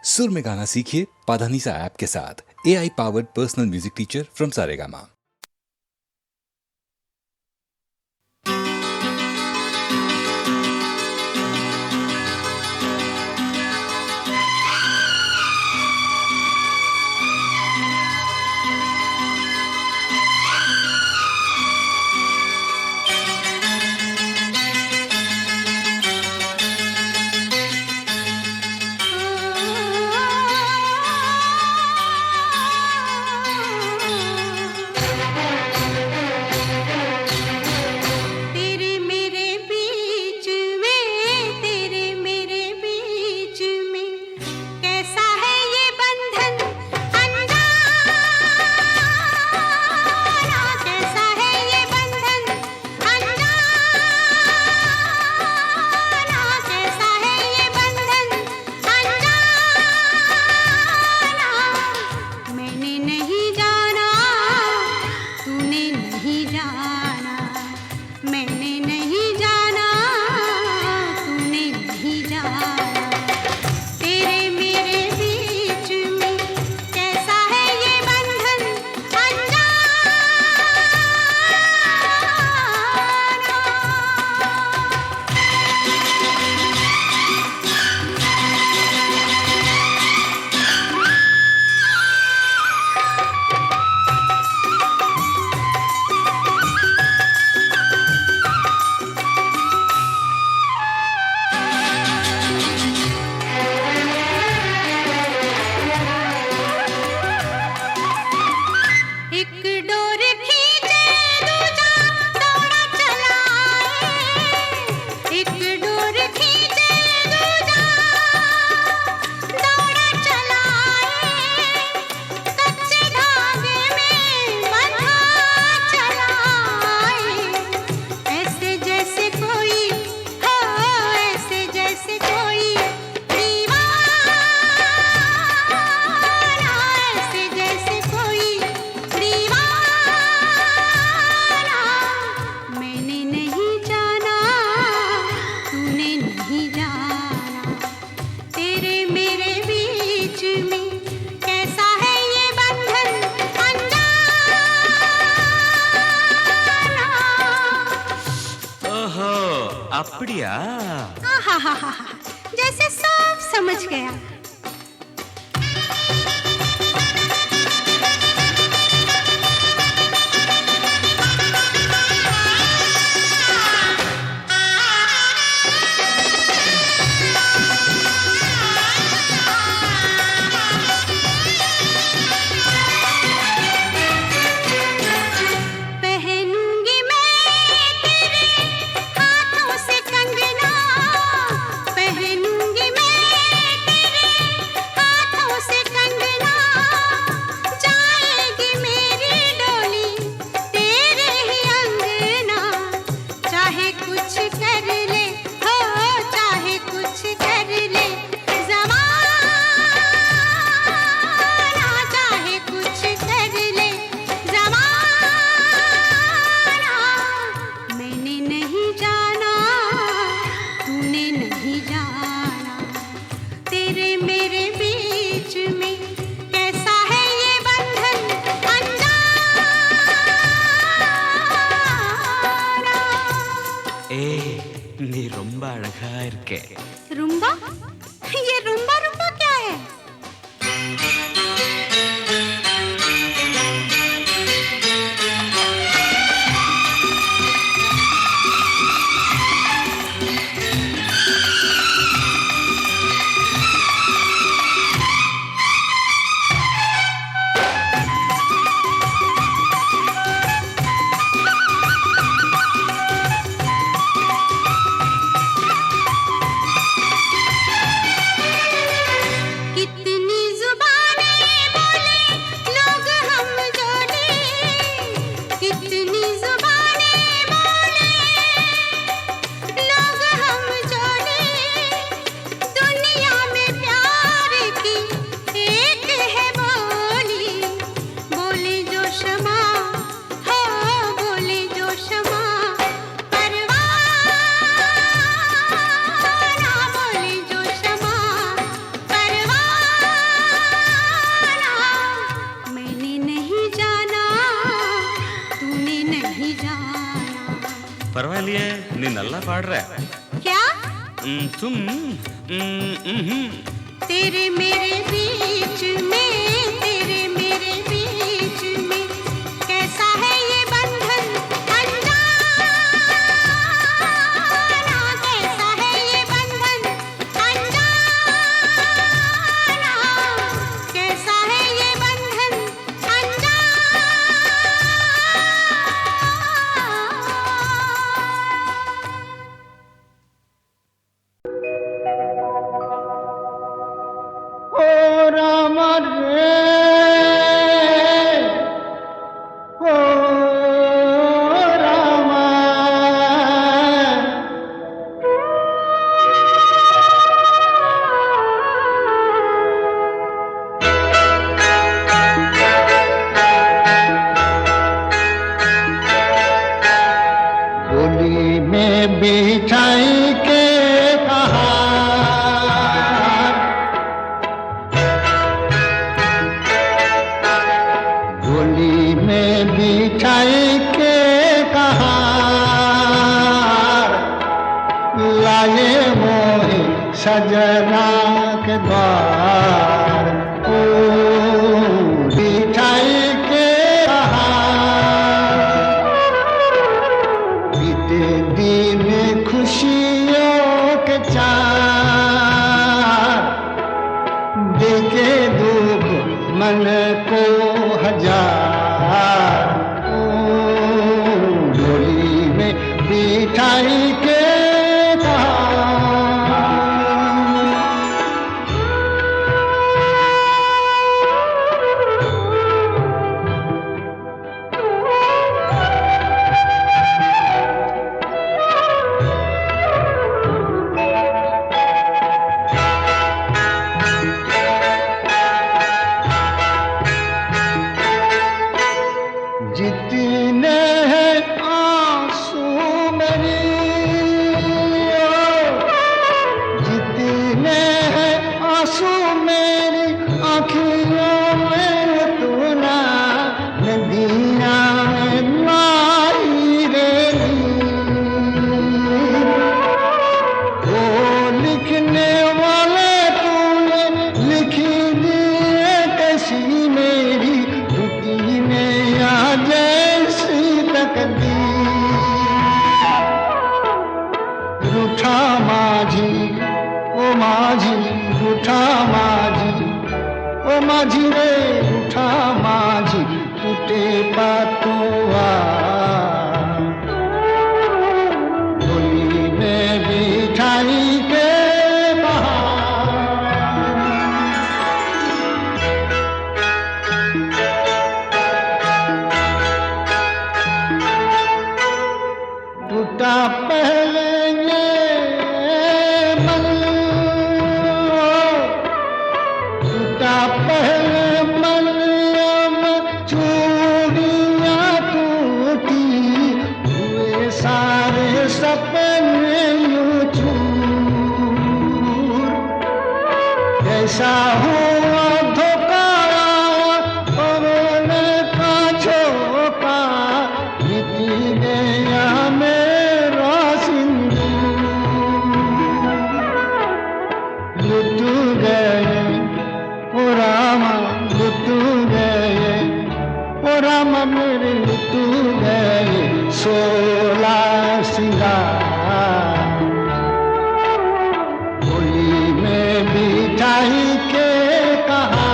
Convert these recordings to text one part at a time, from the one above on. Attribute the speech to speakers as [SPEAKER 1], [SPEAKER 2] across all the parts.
[SPEAKER 1] सुर में गाना सीखिए पाधानीसा ऐप के साथ। AI powered personal music teacher from Saregama.
[SPEAKER 2] அப்படியா?
[SPEAKER 3] जैसे सब समझ गया।
[SPEAKER 2] நீ ரொம்ப அழகா இருக்க.
[SPEAKER 3] रुम्बा? ये रुम्बा रुम्बा क्या है?
[SPEAKER 2] பரவாயில்லையே, நீ நல்லா பாடுற.
[SPEAKER 3] क्या
[SPEAKER 2] तुम
[SPEAKER 3] तेरे मेरे बीच में, तेरे मेरे बीच में कैसा है ये बंधन अनजाना, कैसा है ये बंधन अनजाना, कैसा है ये बंधन अनजाना।
[SPEAKER 4] ओ राम रे, ओ राम, गोली में बिछाई के कहा, गोली में बिछाई के कहा, लाए मोहे सजना के द्वार, ओ बिछाई के कहा, बीते दिन खुशियों के चार, देखे दुख मन को हजार, ओ डोली में बिठाई के कहा। जितने हैं आंसू मेरी, जितने हैं आंसू मेरी आँखियों में, तू ना नदियाँ में लाई रे वो लिखने वाले तूने लिखी दिए, कैसी मेरी टूटी ने या जैसी तकदीर, रूठा माझी ओ माझी, रूठा माझी ओ माझी रे, रूठा माझी टूटे पातुआ, डोली में बिठाई के बहार, टूटा पहले ये मन, टूटा पहले मन में चूड़ियाँ टूटी, हुए सारे सपने यूं चूर, कैसा हुआ धोखा पवने का झोंका, मिटी गया मेरा सिंदूर, लुट गए ओ रामा, लुट गए ओ रामा मेरे, लुट गए 16 सिंगार, होली में बिठाई के कहा,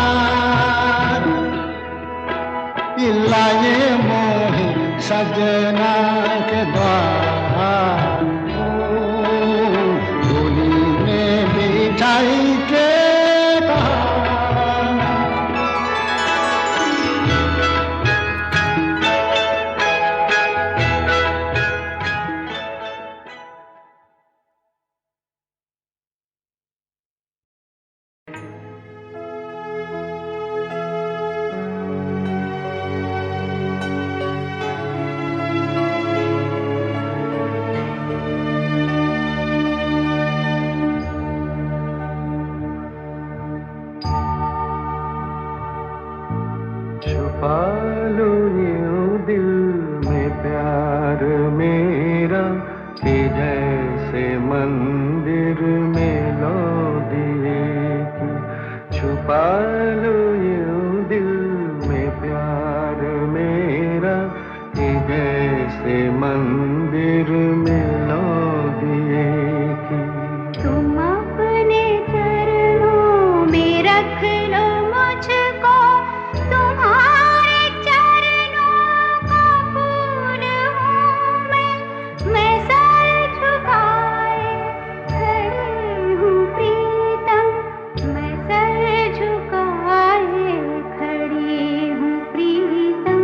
[SPEAKER 4] लाए मोहे सजना के द्वार, ओ डोली में बिठाई के कहा। छुपा लो यूं दिल में प्यार मेरा,
[SPEAKER 5] मंदिर में लो दिए की छुपा लो यूं दिल में प्यार मेरा कि जैसे मंदिर में लो दिए की।
[SPEAKER 3] तुम अपने चरणों में रख लो मुझको, तुम्हारे चरणों का फूल हूँ मैं सर झुकाए खड़ी हूँ प्रीतम, मैं सर झुकाए खड़ी हूँ प्रीतम,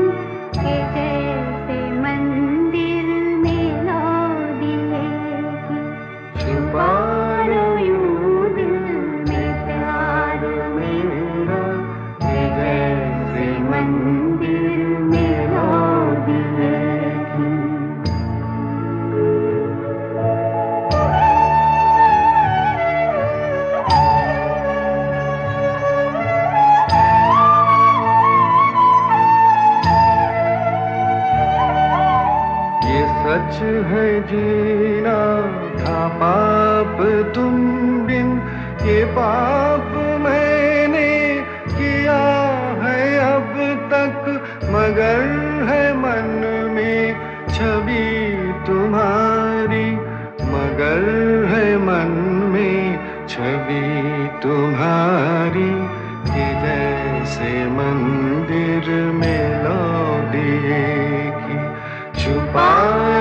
[SPEAKER 3] के जैसे मंदिर में लो दिए की छुपा लो यूं दिल में प्यार मेरा कि जैसे मंदिर में लो दिए की।
[SPEAKER 5] ये सच है जीना था पाप तुम बिन, ये पाप मैंने किया है अब तक, मगर है मन में छवि तुम्हारी, मगर है मन में छवि तुम्हारी कि जैसे मंदिर में लो दिए की छुपा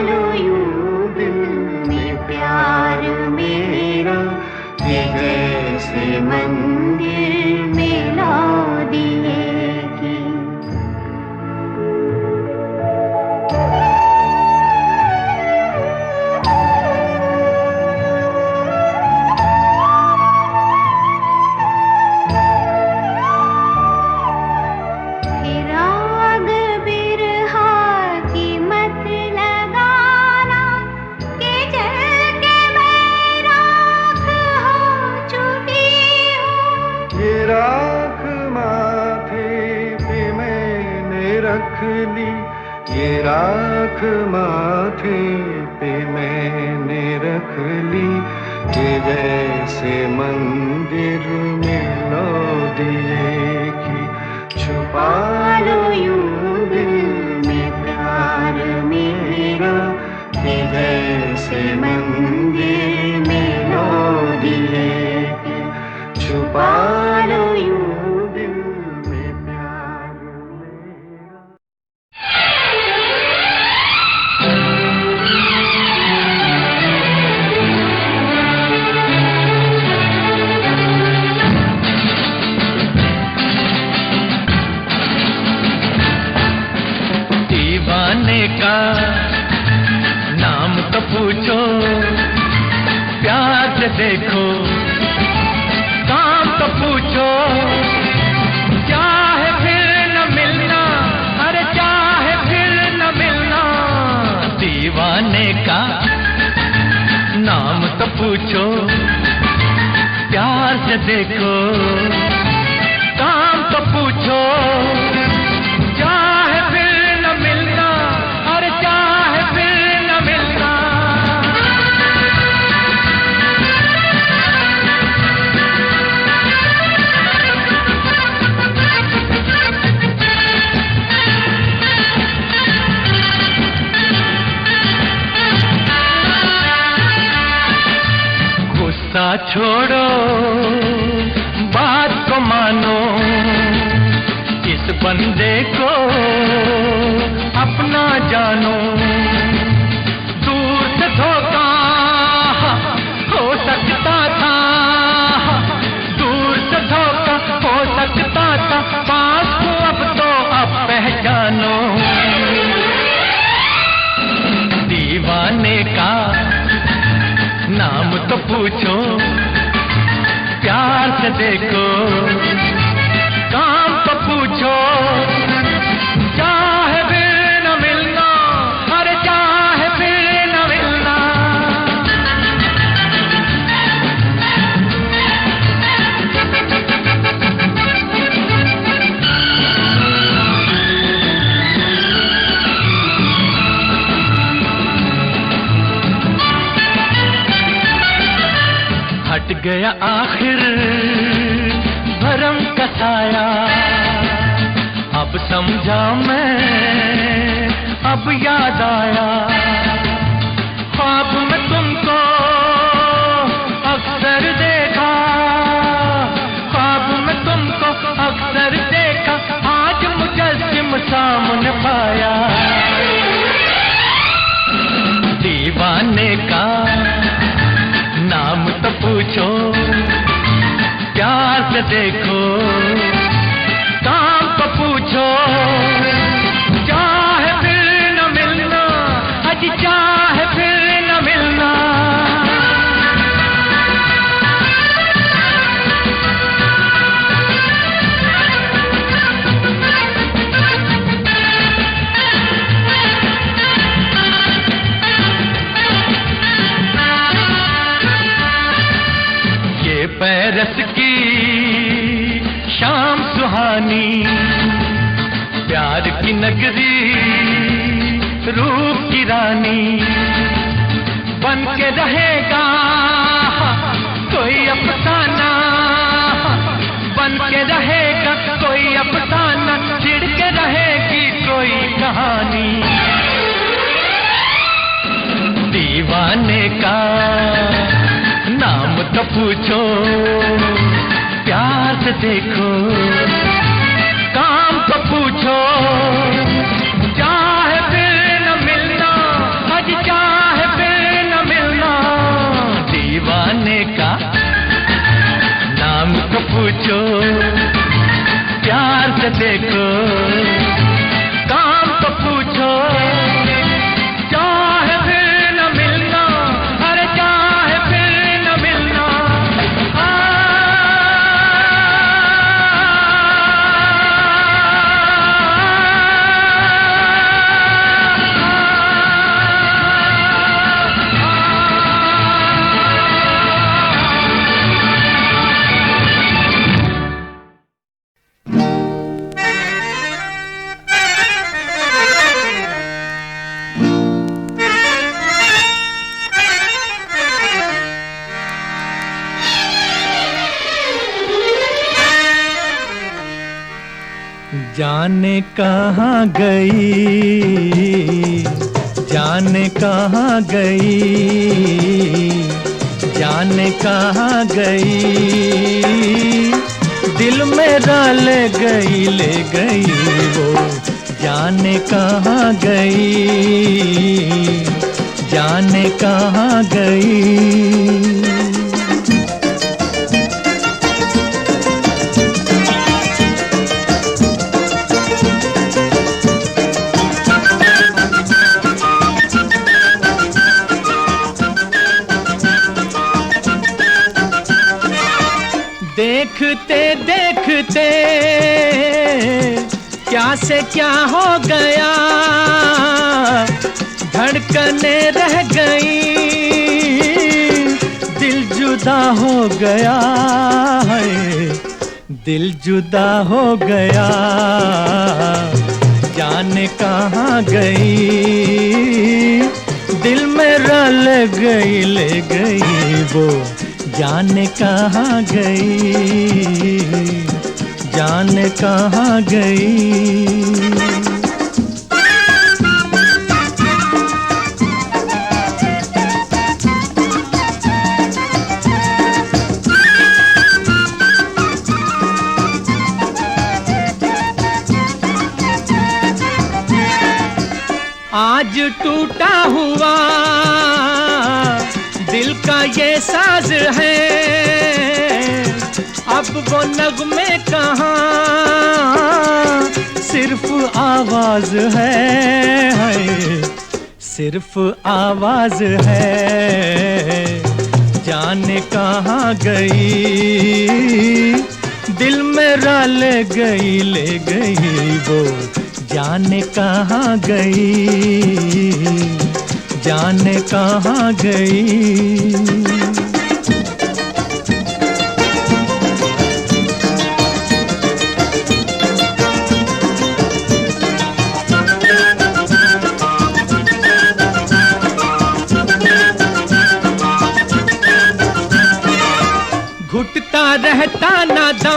[SPEAKER 5] लो यूं दिल में प्यार मेरा कि जैसे मंदिर में लो दिए की। फिर आग बिरहा की मत लगाना कि जल के मैं राख हो चुकी हूँ। ये राख माथे पे मैंने रख ली, ये राख माथे पे मैंने रख ली कि जैसे मंदिर में लो दिए की छुपा लो यूं दिल में प्यार मेरा कि जैसे मंदिर में लो दिए की छुपा लो यूं दिल में प्यार मेरा।
[SPEAKER 6] दीवाने का नाम तो पूछो, प्यार से देखो, काम तो पूछो, चाहे फिर न मिलना, अरे चाहे फिर न मिलना। दीवाने का नाम तो पूछो, प्यार से देखो, काम तो पूछो, चाहे फिर न मिलना, अरे चाहे फिर न मिलना। गुस्सा छोड़ो, बात को मानो, इस बंदे को अपना जानो। दूर से धोखा हो सकता था, दूर से धोखा हो सकता था, पास को अब तो अब पहचानो। दीवाने का नाम तो पूछो, प्यार से देखो, काम तो पूछो, चाहे फिर न मिलना, अरे चाहे फिर न मिलना। गया आखिर भरम का साया, अब समझा मैं, अब याद आया। ख्वाब में तुमको अक्सर देखा, ख्वाब में तुमको अक्सर देखा, आज मुजस्सिम सामने पाया। दीवाने का नाम तो पूछो, प्यार से देखो, काम तो पूछो, चाहे फिर न मिलना, आज चाहे फिर न मिलना। पैरस की शाम सुहानी, प्यार की नगरी, रूप की रानी, बन के रहेगा कोई अफसाना, बन के रहेगा कोई अफसाना, छिड़ के रहेगी कोई कहानी। दीवाने का नाम तो पूछो, प्यार से देखो, काम तो पूछो, चाहे फिर न मिलना, आज चाहे फिर न मिलना। दीवाने का नाम तो पूछो, प्यार से देखो, काम तो पूछो, चाहे फिर न मिलना, अरे चाहे फिर न मिलना। जाने कहाँ गई, जाने कहाँ गई, जाने कहाँ गई, दिल मेरा ले गई वो, जाने कहाँ गई, जाने कहाँ गई। देखते देखते क्या से क्या हो गया, धड़कने रह गई, दिल जुदा हो गया है, दिल जुदा हो गया। जाने कहाँ गई, दिल मेरा ले गई वो, जाने कहाँ गई, जाने कहाँ गई। आज टूटा हुआ दिल का ये साज है, अब वो नगमे कहाँ, सिर्फ आवाज है, सिर्फ आवाज है। जाने कहाँ गई, दिल मेरा ले गई वो, जाने कहाँ गई, जाने कहाँ गई।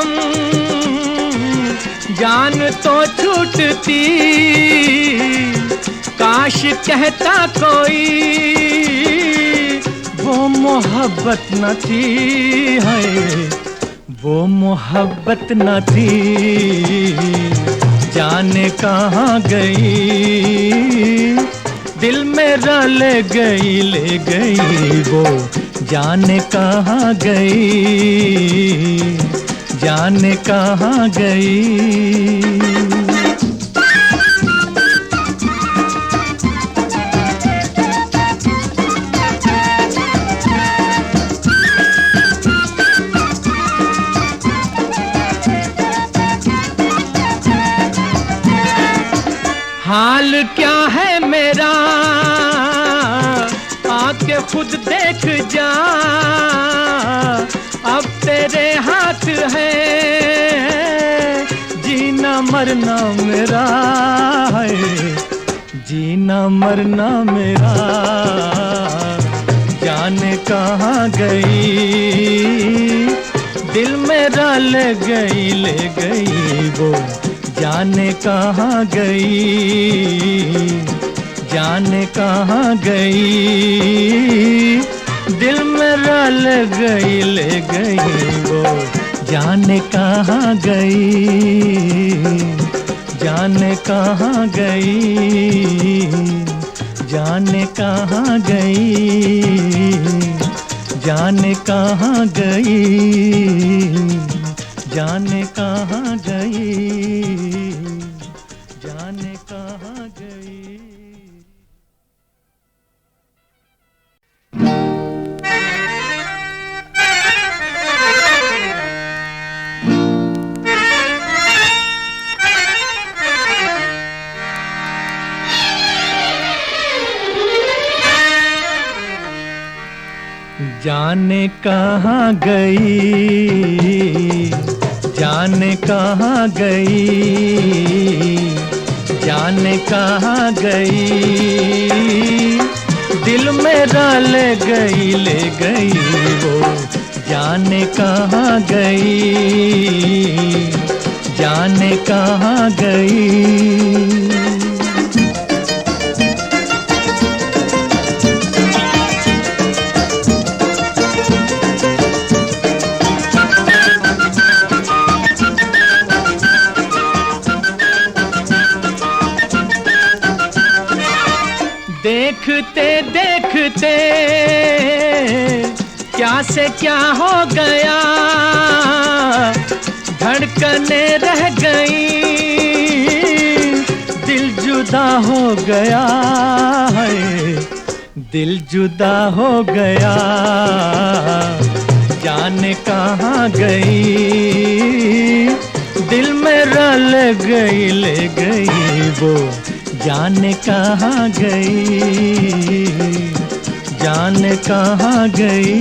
[SPEAKER 6] दम जान तो छूटती, काश कहता कोई वो मोहब्बत न थी, है वो मोहब्बत न थी। जाने कहाँ गई, दिल मेरा ले गई वो, जाने कहाँ गई, जाने कहाँ गई। हाल क्या है मेरा आके खुद देख जा, अब तेरे हाथ है जीना मरना मेरा, है जीना मरना मेरा। जाने कहाँ गई, दिल मेरा ले गई वो, जाने कहाँ गई, जाने कहाँ गई। दिल मेरा ले गई वो, जाने कहाँ गई, जाने कहाँ गई, जाने कहाँ गई, जाने कहाँ गई, जाने कहाँ गई, जाने कहाँ गई। जाने कहाँ गई, जाने कहाँ गई, जाने कहाँ गई। दिल मेरा ले गई वो, जाने कहाँ गई, जाने कहाँ गई। देखते देखते क्या से क्या हो गया, धड़कने रह गई, दिल जुदा हो गया, है दिल जुदा हो गया। जाने कहाँ गई, दिल मेरा ले गई वो, जाने कहाँ गई, जाने कहाँ गई।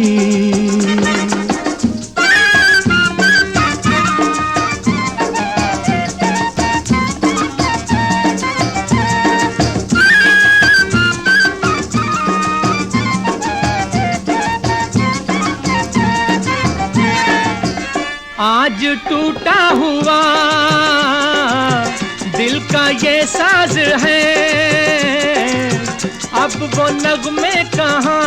[SPEAKER 6] आज टूटा हुआ दिल का ये साज है, अब वो नगमे कहाँ,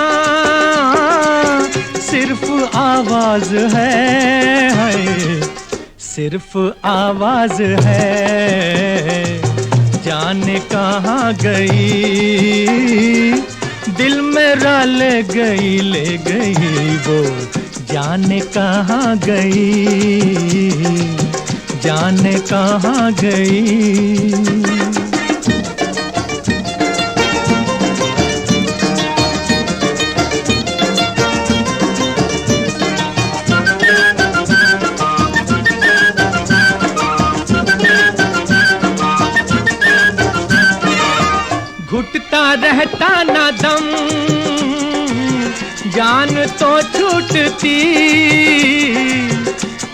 [SPEAKER 6] सिर्फ आवाज है, सिर्फ आवाज है। जाने कहाँ गई, दिल मेरा ले गई वो, जाने कहाँ गई, जाने कहाँ गई। घुटता रहता ना दम, जान तो छूटती,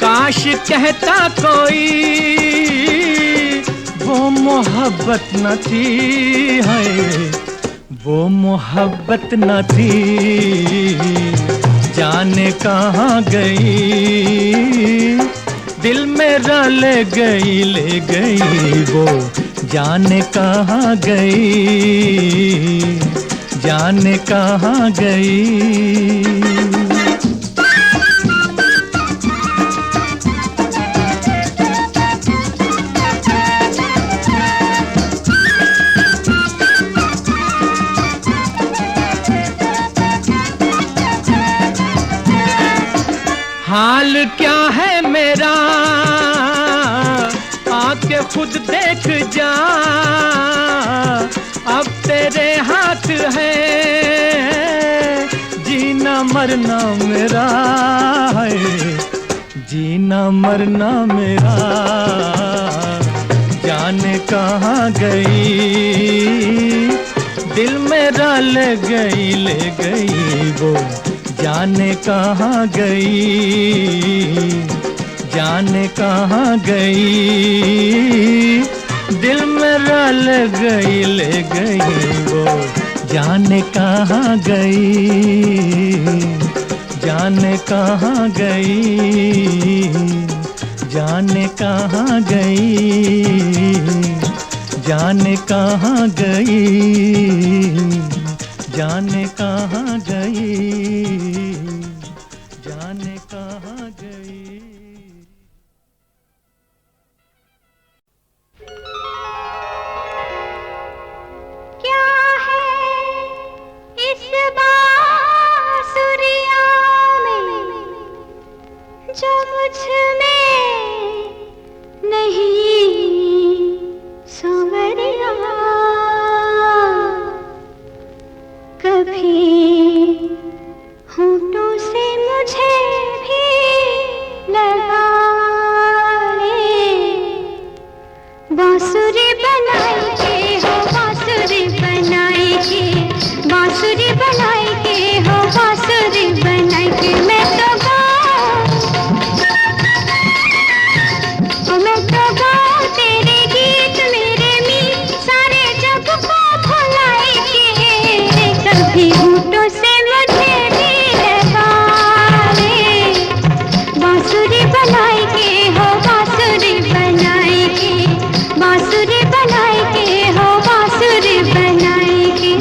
[SPEAKER 6] काश कहता कोई वो मोहब्बत न थी, है वो मोहब्बत न थी। जाने कहाँ गई, दिल मेरा ले गई वो जाने कहाँ गई, जाने कहाँ गई। हाल क्या है मेरा आके खुद देख जा, अब तेरे हाथ है जीना मरना मेरा है, जीना मरना मेरा। जाने कहाँ गई दिल मेरा ले गई वो जाने कहाँ गई, जाने कहाँ गई। दिल मेरा ले गई वो जाने कहाँ गई, जाने कहाँ गई, जाने कहाँ गई, जाने कहाँ गई, जाने कहाँ गई, जाने कहाँ गई।
[SPEAKER 5] क्या है इस बांसुरिया में जो मुझ में नहीं संवरिया, कभी होठों से मुझे भी लगा ले। बांसुरी बनाई के हो, बांसुरी बनाई के, बांसुरी बनाई के हो, बांसुरी बनाई के। मैं तो गाऊं तेरे गीत मेरे मीत, सारे जग को भुलाई के, कभी होठों से मुझे भी लगा ले। बांसुरी बनाई के हो, बांसुरी बनाई के, बांसुरी बनाई के हो, बांसुरी बनाई के।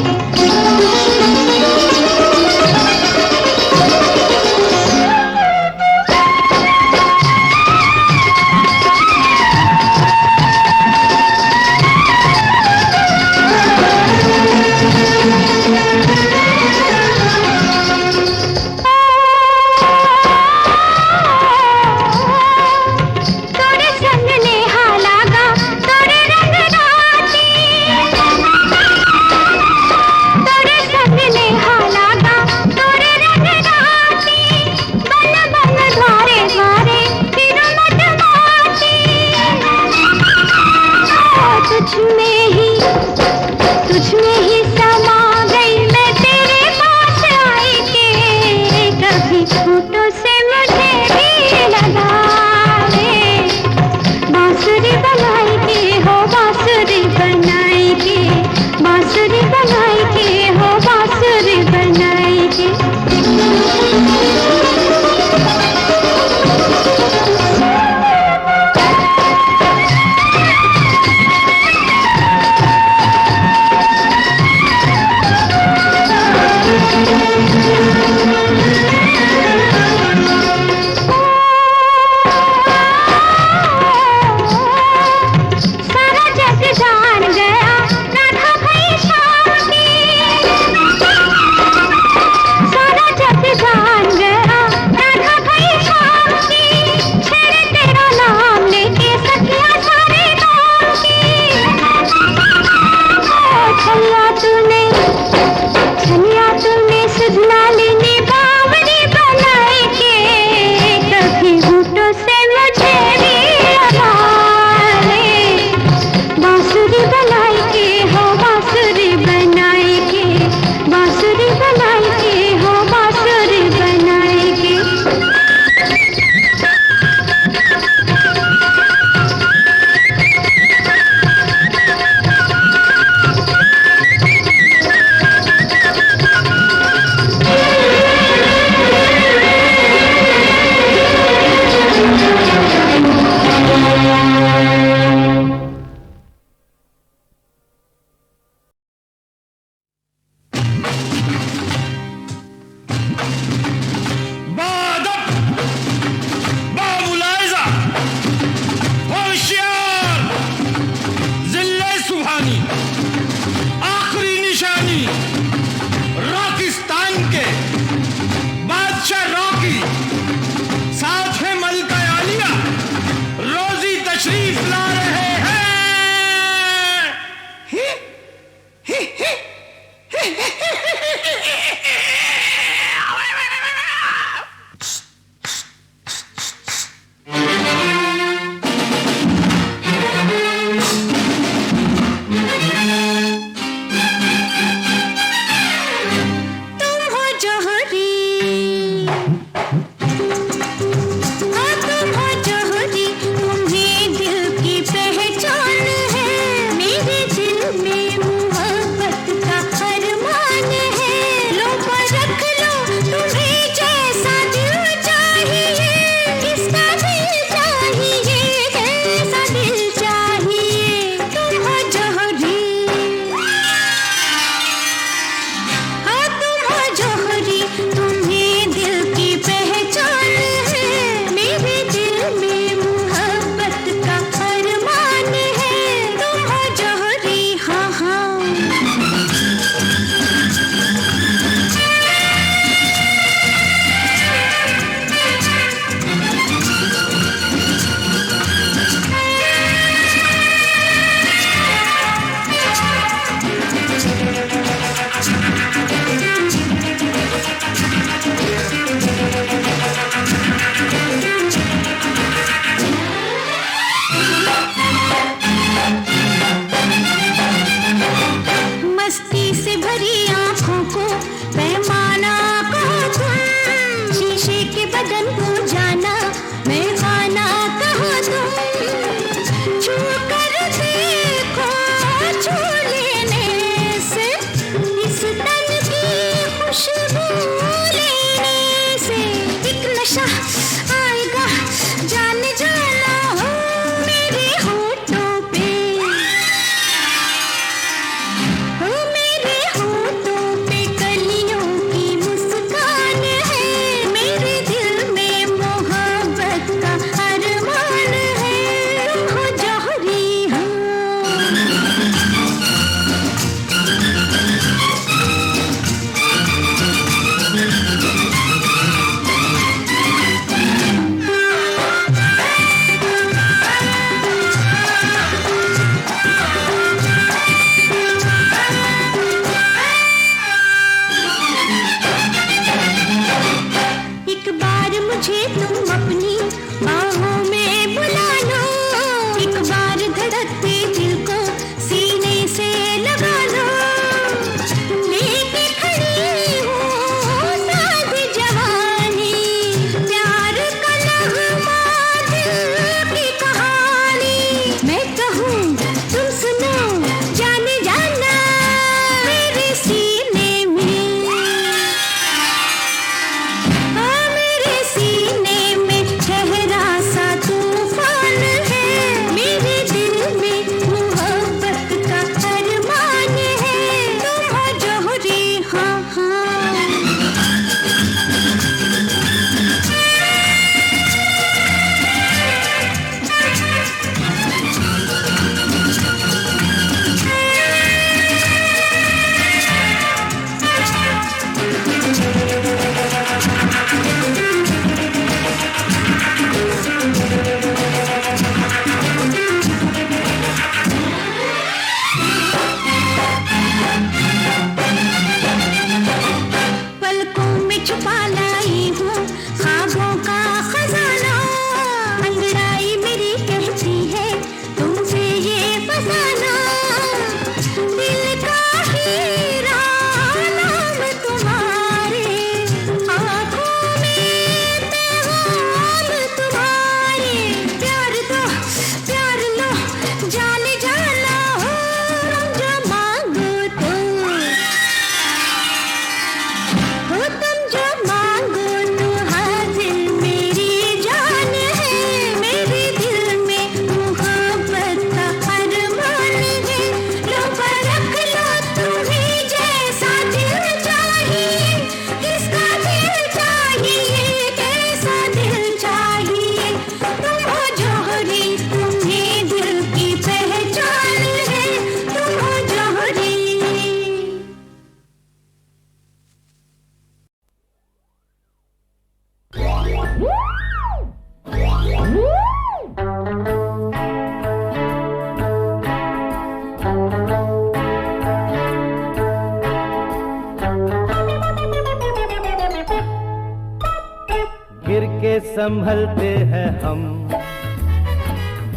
[SPEAKER 7] संभलते हैं हम,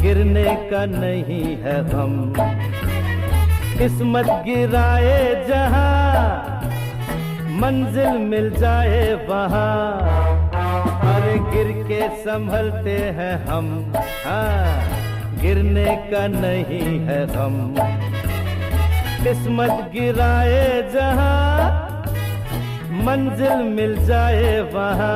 [SPEAKER 7] गिरने का नहीं है गम। किस्मत गिराए जहां, मंजिल मिल जाए वहां। अरे गिर के संभलते हैं हम, हाँ, गिरने का नहीं है गम। किस्मत गिराए जहां, मंजिल मिल जाए वहां।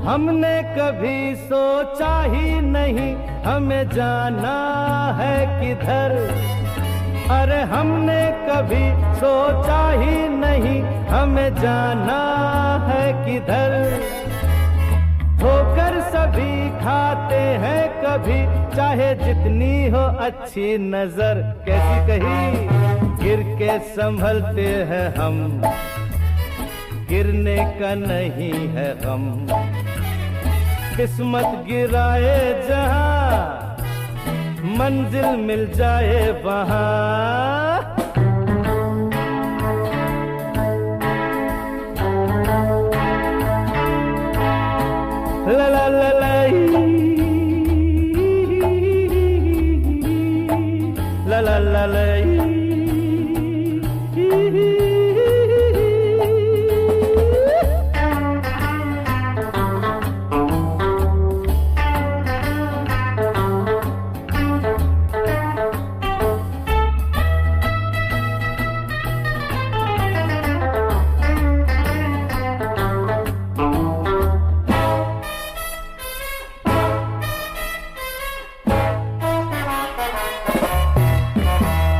[SPEAKER 7] हमने कभी सोचा ही नहीं हमें जाना है किधर। अरे हमने कभी सोचा ही नहीं हमें जाना है किधर। ठोकर सभी खाते हैं कभी, चाहे जितनी हो अच्छी नजर। कैसी कही, गिर के संभलते हैं हम, गिरने का नहीं है गम। किस्मत गिराए जहां, मंजिल मिल जाए वहां। ला ला ला ला ला ला ला ला।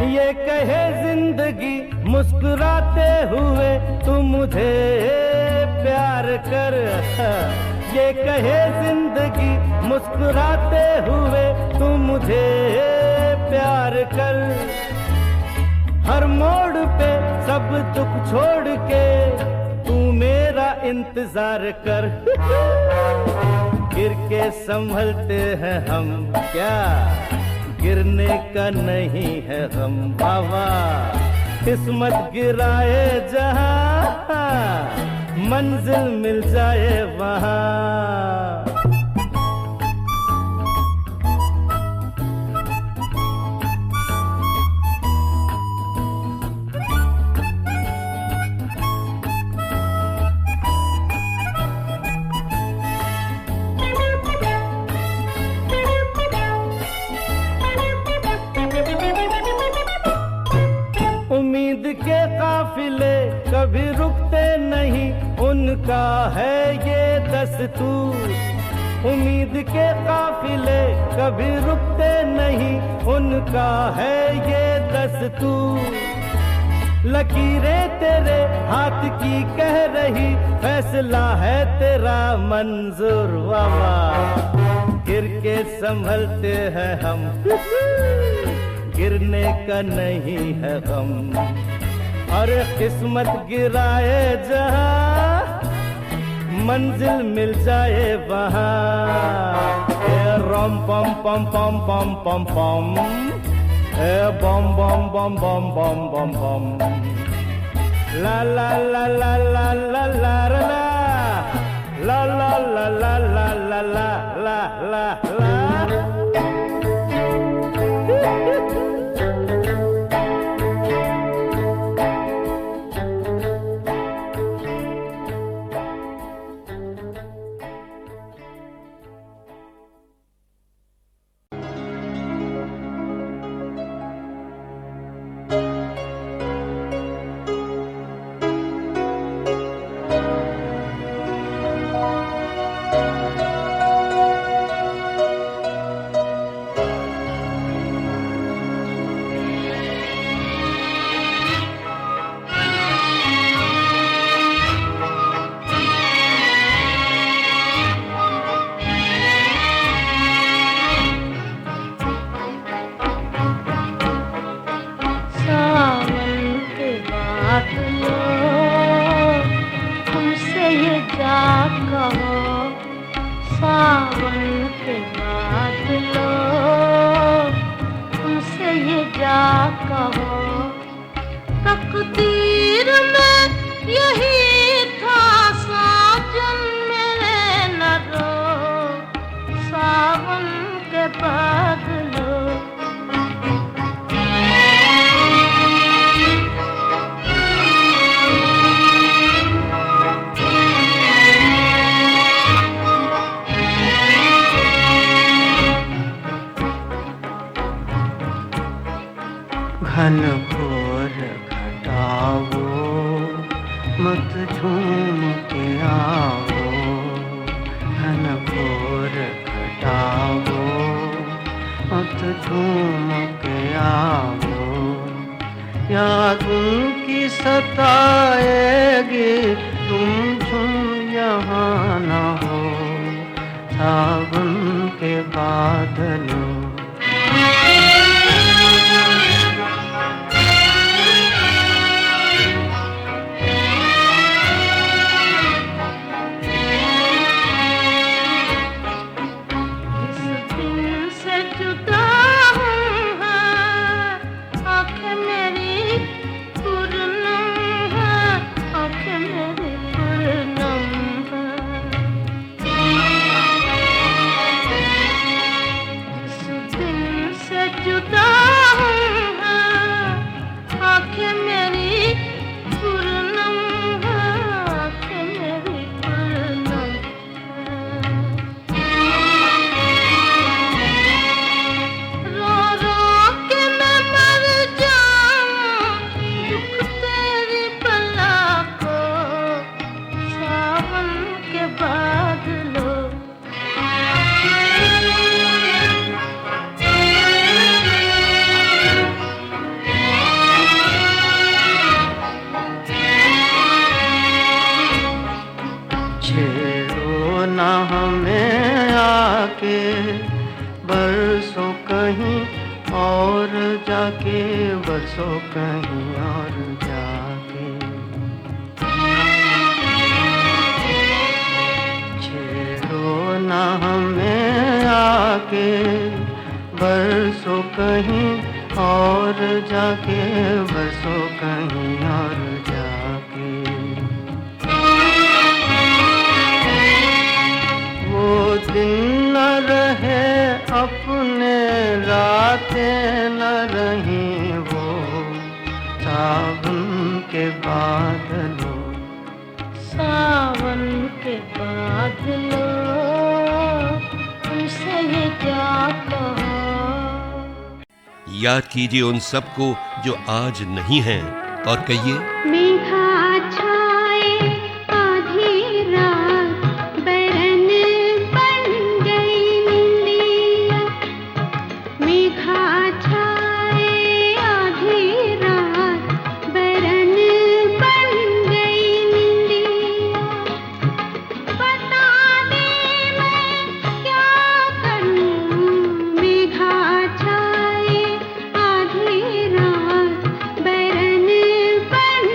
[SPEAKER 7] ये कहे जिंदगी मुस्कुराते हुए तू मुझे प्यार कर। ये कहे जिंदगी मुस्कुराते हुए तू मुझे प्यार कर। हर मोड़ पे सब दुख छोड़ के तू मेरा इंतजार कर। गिर के संभलते हैं हम, क्या गिरने का नहीं है गम। बाबा किस्मत गिराए जहां, मंजिल मिल जाए वहां। उम्मीद के काफिले कभी रुकते नहीं, उनका है ये दस्तूर। उम्मीद के काफिले कभी रुकते नहीं, उनका है ये दस्तूर। लकीरें तेरे हाथ की कह रही, फैसला है तेरा मंजूर। वाह, गिर के संभलते हैं हम, गिरने का नहीं है गम। अरे किस्मत गिराए जहां, मंजिल मिल जाए वहां। ए रोम पम पम पम पम पम पम, ए बम बम बम बम बम बम बम। ला ला ला ला ला ला ला ला ला ला ला ला ला ला ला ला ला।
[SPEAKER 3] लो, उनसे ये जा कहो, तकदीर में यही था साजन मेरे न रो, सावन के बादलों।
[SPEAKER 8] घन घोर घटाओ, मत झूम के आओ, घन घोर घटाओ, मत झूम के आओ, याद उनकी सताएगी, तुम झूम यहाँ न हो, सावन के बादलों। छेड़ो ना हमें आके, बरसों कहीं और जाके, बरसों कहीं और जाके, छेड़ो ना हमें आके, बरसों कहीं और जाके, बरसों कहीं और जाके। वो दिन न रहे अपने, रातें न रहीं वो, सावन के बादलों,
[SPEAKER 3] सावन के बादलों, उनसे ये क्या कहो।
[SPEAKER 9] याद कीजिए उन सबको जो आज नहीं हैं और कहिए,
[SPEAKER 5] मेघा छाए आधी रात, बरन बन गई निंदिया, मेघा छाए आधी रात, बरन बन गई निंदिया, बता दे मैं क्या करूं, मेघा छाए आधी रात, बरन बन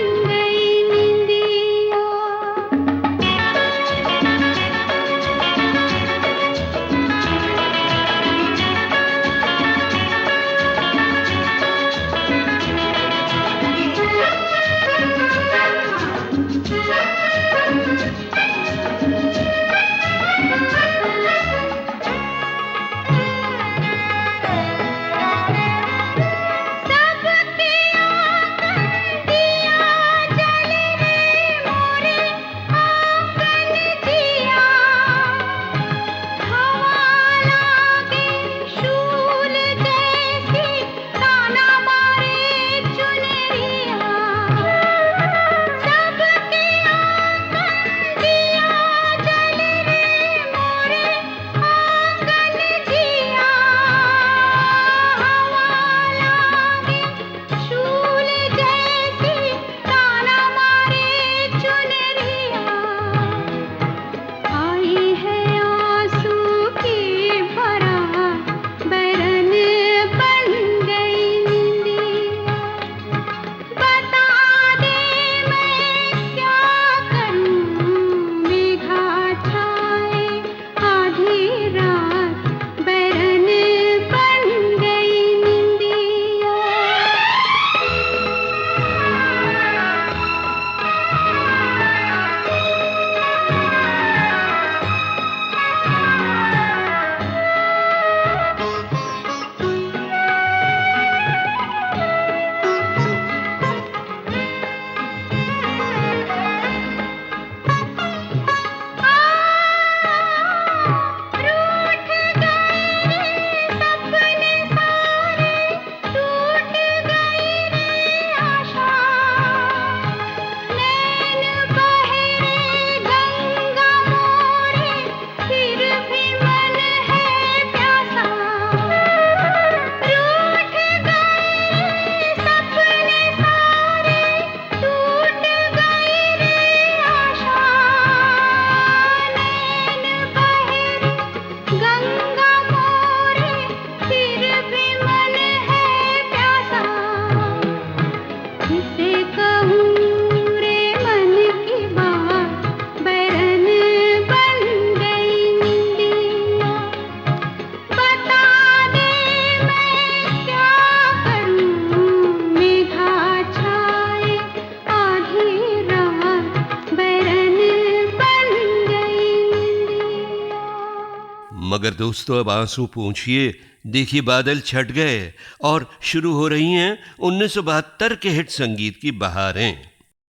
[SPEAKER 9] मगर दोस्तों अब आंसू पूछिए, देखिए बादल छट गए और शुरू हो रही हैं 1972 के हिट संगीत की बहारें।